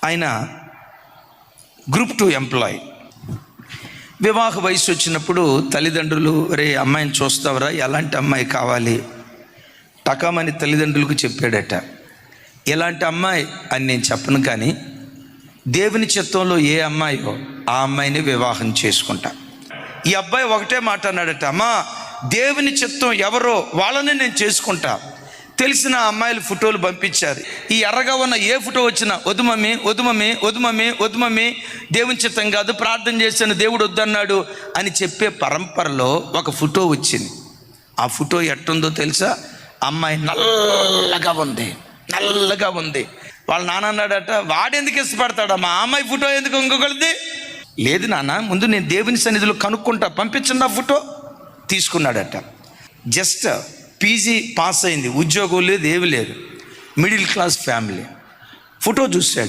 ఆయన group 2 employee. వివాహ వయసు వచ్చినప్పుడు తల్లిదండ్రులు, రే అమ్మాయిని చూస్తావరా, ఎలాంటి అమ్మాయి కావాలి టకామని తల్లిదండ్రులకు చెప్పాడట. ఎలాంటి అమ్మాయి అని నేను చెప్పను, కానీ దేవుని చిత్తంలో ఏ అమ్మాయో ఆ అమ్మాయిని వివాహం చేసుకుంటా. ఈ అబ్బాయి ఒకటే మాట అన్నాడట, అమ్మా దేవుని చిత్తం ఎవరో వాళ్ళని నేను చేసుకుంటా. తెలిసిన అమ్మాయిల ఫోటోలు పంపించారు. ఈ ఎర్రగా ఉన్న ఏ ఫోటో వచ్చినా వద్దు మమ్మీ, వద్దు మమ్మీ, వద్దు మమ్మీ, వద్దు మమ్మీ, దేవుని చిత్తం కాదు, ప్రార్థన చేశాను, దేవుడు వద్దన్నాడు అని చెప్పే పరంపరలో ఒక ఫోటో వచ్చింది. ఆ ఫోటో ఎట్టుందో తెలుసా? అమ్మాయి నల్లగా ఉంది, నల్లగా ఉంది. వాళ్ళ నాన్న అన్నాడట, వాడెందుకు ఇష్టపడతాడా, మా అమ్మాయి ఫోటో ఎందుకు ఇంకొకరిది? లేదు నాన్న, ముందు నేను దేవుని సన్నిధిలో కనుక్కుంటా, పంపించండి ఆ ఫోటో. తీసుకున్నాడట. జస్ట్ పీజీ పాస్ అయింది, ఉద్యోగం లేదు, ఏమి లేదు, మిడిల్ క్లాస్ ఫ్యామిలీ. ఫోటో చూశాడు.